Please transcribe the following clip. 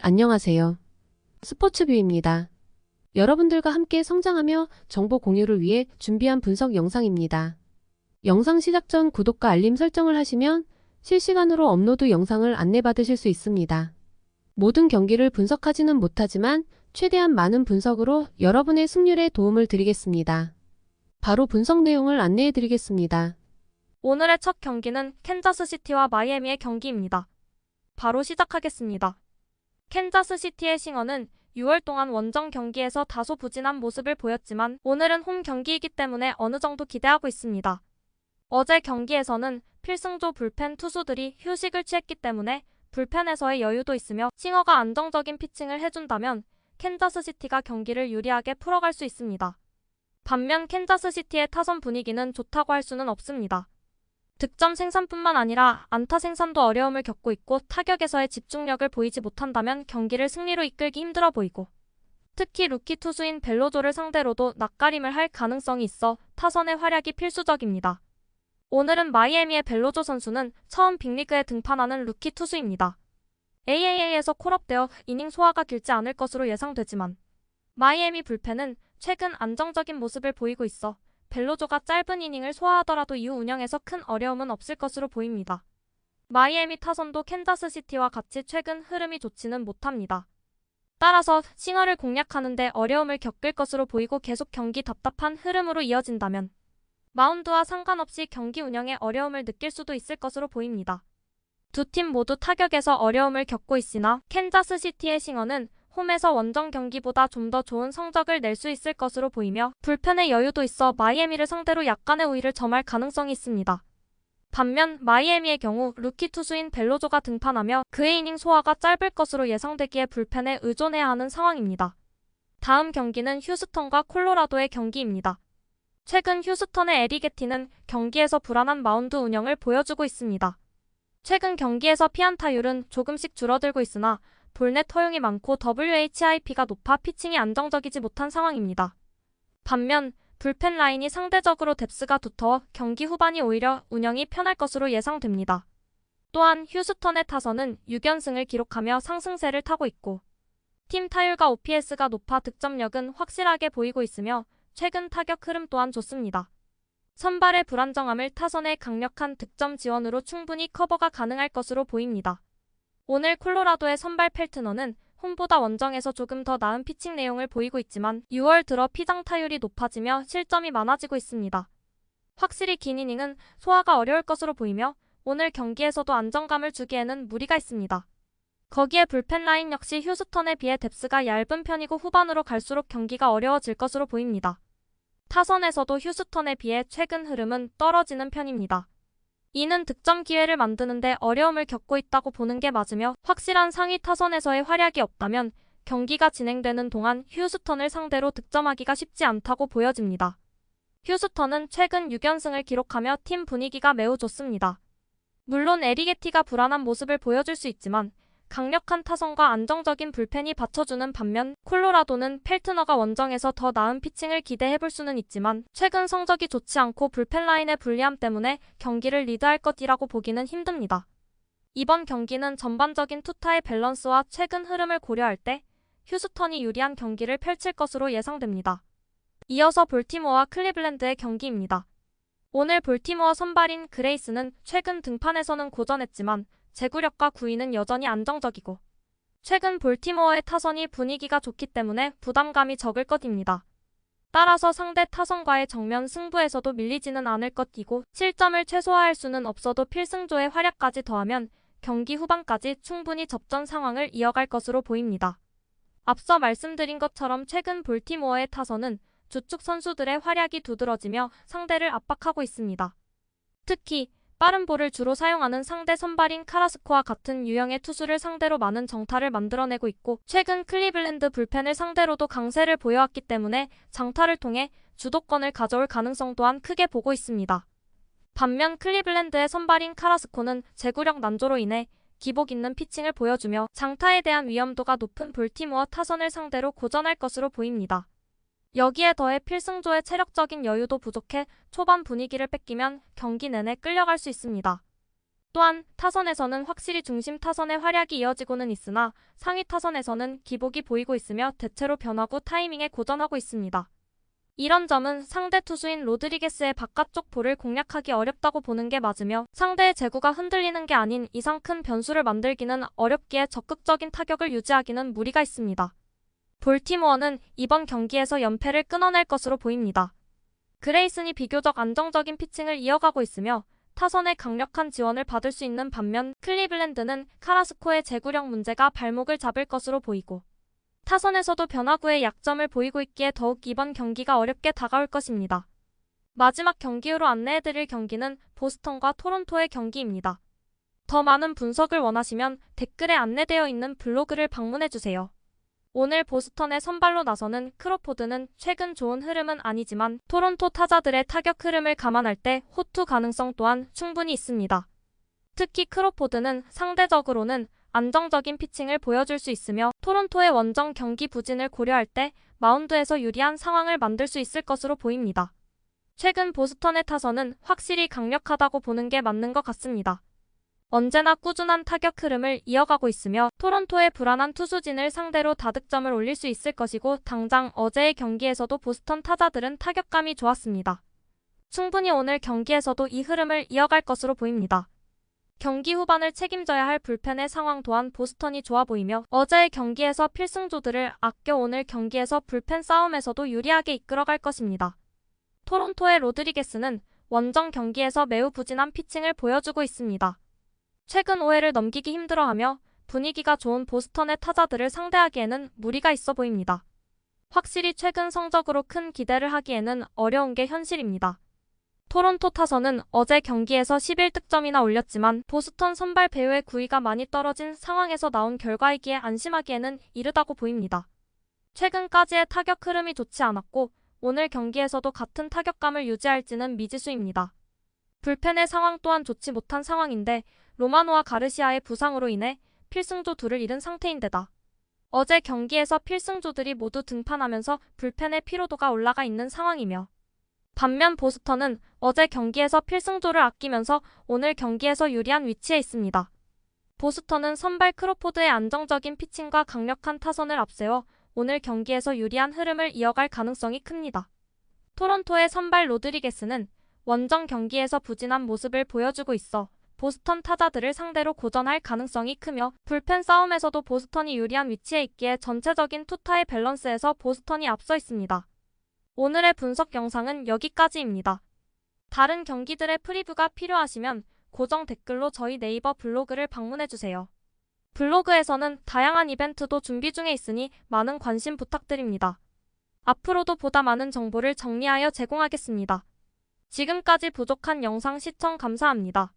안녕하세요. 스포츠뷰입니다. 여러분들과 함께 성장하며 정보 공유를 위해 준비한 분석 영상입니다. 영상 시작 전 구독과 알림 설정을 하시면 실시간으로 업로드 영상을 안내받으실 수 있습니다. 모든 경기를 분석하지는 못하지만 최대한 많은 분석으로 여러분의 승률에 도움을 드리겠습니다. 바로 분석 내용을 안내해 드리겠습니다. 오늘의 첫 경기는 캔자스시티와 마이애미의 경기입니다. 바로 시작하겠습니다. 캔자스시티의 싱어는 6월 동안 원정 경기에서 다소 부진한 모습을 보였지만 오늘은 홈 경기이기 때문에 어느 정도 기대하고 있습니다. 어제 경기에서는 필승조 불펜 투수들이 휴식을 취했기 때문에 불펜에서의 여유도 있으며 싱어가 안정적인 피칭을 해준다면 캔자스시티가 경기를 유리하게 풀어갈 수 있습니다. 반면 캔자스시티의 타선 분위기는 좋다고 할 수는 없습니다. 득점 생산뿐만 아니라 안타 생산도 어려움을 겪고 있고 타격에서의 집중력을 보이지 못한다면 경기를 승리로 이끌기 힘들어 보이고 특히 루키 투수인 벨로조를 상대로도 낯가림을 할 가능성이 있어 타선의 활약이 필수적입니다. 오늘은 마이애미의 벨로조 선수는 처음 빅리그에 등판하는 루키 투수입니다. AAA에서 콜업되어 이닝 소화가 길지 않을 것으로 예상되지만 마이애미 불펜은 최근 안정적인 모습을 보이고 있어 벨로조가 짧은 이닝을 소화하더라도 이후 운영에서 큰 어려움은 없을 것으로 보입니다. 마이애미 타선도 캔자스시티와 같이 최근 흐름이 좋지는 못합니다. 따라서 싱어를 공략하는 데 어려움을 겪을 것으로 보이고 계속 경기 답답한 흐름으로 이어진다면 마운드와 상관없이 경기 운영에 어려움을 느낄 수도 있을 것으로 보입니다. 두 팀 모두 타격에서 어려움을 겪고 있으나 캔자스시티의 싱어는 홈에서 원정 경기보다 좀 더 좋은 성적을 낼 수 있을 것으로 보이며 불펜의 여유도 있어 마이애미를 상대로 약간의 우위를 점할 가능성이 있습니다. 반면 마이애미의 경우 루키 투수인 벨로조가 등판하며 그의 이닝 소화가 짧을 것으로 예상되기에 불펜에 의존해야 하는 상황입니다. 다음 경기는 휴스턴과 콜로라도의 경기입니다. 최근 휴스턴의 에리 게티는 경기에서 불안한 마운드 운영을 보여주고 있습니다. 최근 경기에서 피안타율은 조금씩 줄어들고 있으나 볼넷 허용이 많고 WHIP가 높아 피칭이 안정적이지 못한 상황입니다. 반면 불펜 라인이 상대적으로 뎁스가 두터워 경기 후반이 오히려 운영이 편할 것으로 예상됩니다. 또한 휴스턴의 타선은 6연승을 기록하며 상승세를 타고 있고 팀 타율과 OPS가 높아 득점력은 확실하게 보이고 있으며 최근 타격 흐름 또한 좋습니다. 선발의 불안정함을 타선의 강력한 득점 지원으로 충분히 커버가 가능할 것으로 보입니다. 오늘 콜로라도의 선발 펠트너는 홈보다 원정에서 조금 더 나은 피칭 내용을 보이고 있지만 6월 들어 피장 타율이 높아지며 실점이 많아지고 있습니다. 확실히 긴 이닝은 소화가 어려울 것으로 보이며 오늘 경기에서도 안정감을 주기에는 무리가 있습니다. 거기에 불펜 라인 역시 휴스턴에 비해 뎁스가 얇은 편이고 후반으로 갈수록 경기가 어려워질 것으로 보입니다. 타선에서도 휴스턴에 비해 최근 흐름은 떨어지는 편입니다. 이는 득점 기회를 만드는데 어려움을 겪고 있다고 보는 게 맞으며 확실한 상위 타선에서의 활약이 없다면 경기가 진행되는 동안 휴스턴을 상대로 득점하기가 쉽지 않다고 보여집니다. 휴스턴은 최근 6연승을 기록하며 팀 분위기가 매우 좋습니다. 물론 에리게티가 불안한 모습을 보여줄 수 있지만 강력한 타선과 안정적인 불펜이 받쳐주는 반면 콜로라도는 펠트너가 원정에서 더 나은 피칭을 기대해볼 수는 있지만 최근 성적이 좋지 않고 불펜 라인의 불리함 때문에 경기를 리드할 것이라고 보기는 힘듭니다. 이번 경기는 전반적인 투타의 밸런스와 최근 흐름을 고려할 때 휴스턴이 유리한 경기를 펼칠 것으로 예상됩니다. 이어서 볼티모어와 클리블랜드의 경기입니다. 오늘 볼티모어 선발인 그레이스는 최근 등판에서는 고전했지만 제구력과 구위는 여전히 안정적이고 최근 볼티모어의 타선이 분위기가 좋기 때문에 부담감이 적을 것입니다. 따라서 상대 타선과의 정면 승부에서도 밀리지는 않을 것이고 실점을 최소화할 수는 없어도 필승조의 활약까지 더하면 경기 후반까지 충분히 접전 상황을 이어갈 것으로 보입니다. 앞서 말씀드린 것처럼 최근 볼티모어의 타선은 주축 선수들의 활약이 두드러지며 상대를 압박하고 있습니다. 특히 빠른 볼을 주로 사용하는 상대 선발인 카라스코와 같은 유형의 투수를 상대로 많은 정타를 만들어내고 있고 최근 클리블랜드 불펜을 상대로도 강세를 보여왔기 때문에 장타를 통해 주도권을 가져올 가능성 또한 크게 보고 있습니다. 반면 클리블랜드의 선발인 카라스코는 제구력 난조로 인해 기복 있는 피칭을 보여주며 장타에 대한 위험도가 높은 볼티모어 타선을 상대로 고전할 것으로 보입니다. 여기에 더해 필승조의 체력적인 여유도 부족해 초반 분위기를 뺏기면 경기 내내 끌려갈 수 있습니다. 또한 타선에서는 확실히 중심 타선의 활약이 이어지고는 있으나 상위 타선에서는 기복이 보이고 있으며 대체로 변화구 타이밍에 고전하고 있습니다. 이런 점은 상대 투수인 로드리게스의 바깥쪽 볼을 공략하기 어렵다고 보는 게 맞으며 상대의 제구가 흔들리는 게 아닌 이상 큰 변수를 만들기는 어렵기에 적극적인 타격을 유지하기는 무리가 있습니다. 볼티모어는 이번 경기에서 연패를 끊어낼 것으로 보입니다. 그레이슨이 비교적 안정적인 피칭을 이어가고 있으며 타선의 강력한 지원을 받을 수 있는 반면 클리블랜드는 카라스코의 제구력 문제가 발목을 잡을 것으로 보이고 타선에서도 변화구의 약점을 보이고 있기에 더욱 이번 경기가 어렵게 다가올 것입니다. 마지막 경기 후로 안내해드릴 경기는 보스턴과 토론토의 경기입니다. 더 많은 분석을 원하시면 댓글에 안내되어 있는 블로그를 방문해주세요. 오늘 보스턴의 선발로 나서는 크로포드는 최근 좋은 흐름은 아니지만 토론토 타자들의 타격 흐름을 감안할 때 호투 가능성 또한 충분히 있습니다. 특히 크로포드는 상대적으로는 안정적인 피칭을 보여줄 수 있으며 토론토의 원정 경기 부진을 고려할 때 마운드에서 유리한 상황을 만들 수 있을 것으로 보입니다. 최근 보스턴의 타선은 확실히 강력하다고 보는 게 맞는 것 같습니다. 언제나 꾸준한 타격 흐름을 이어가고 있으며 토론토의 불안한 투수진을 상대로 다득점을 올릴 수 있을 것이고 당장 어제의 경기에서도 보스턴 타자들은 타격감이 좋았습니다. 충분히 오늘 경기에서도 이 흐름을 이어갈 것으로 보입니다. 경기 후반을 책임져야 할 불펜의 상황 또한 보스턴이 좋아 보이며 어제의 경기에서 필승조들을 아껴 오늘 경기에서 불펜 싸움에서도 유리하게 이끌어갈 것입니다. 토론토의 로드리게스는 원정 경기에서 매우 부진한 피칭을 보여주고 있습니다. 최근 5회를 넘기기 힘들어하며 분위기가 좋은 보스턴의 타자들을 상대하기에는 무리가 있어 보입니다. 확실히 최근 성적으로 큰 기대를 하기에는 어려운 게 현실입니다. 토론토 타선은 어제 경기에서 11득점이나 올렸지만 보스턴 선발 배우의 구위가 많이 떨어진 상황에서 나온 결과이기에 안심하기에는 이르다고 보입니다. 최근까지의 타격 흐름이 좋지 않았고 오늘 경기에서도 같은 타격감을 유지할지는 미지수입니다. 불펜의 상황 또한 좋지 못한 상황인데 로마노와 가르시아의 부상으로 인해 필승조 둘을 잃은 상태인데다 어제 경기에서 필승조들이 모두 등판하면서 불펜의 피로도가 올라가 있는 상황이며 반면 보스턴은 어제 경기에서 필승조를 아끼면서 오늘 경기에서 유리한 위치에 있습니다. 보스턴은 선발 크로포드의 안정적인 피칭과 강력한 타선을 앞세워 오늘 경기에서 유리한 흐름을 이어갈 가능성이 큽니다. 토론토의 선발 로드리게스는 원정 경기에서 부진한 모습을 보여주고 있어 보스턴 타자들을 상대로 고전할 가능성이 크며 불펜 싸움에서도 보스턴이 유리한 위치에 있기에 전체적인 투타의 밸런스에서 보스턴이 앞서 있습니다. 오늘의 분석 영상은 여기까지입니다. 다른 경기들의 프리뷰가 필요하시면 고정 댓글로 저희 네이버 블로그를 방문해주세요. 블로그에서는 다양한 이벤트도 준비 중에 있으니 많은 관심 부탁드립니다. 앞으로도 보다 많은 정보를 정리하여 제공하겠습니다. 지금까지 부족한 영상 시청 감사합니다.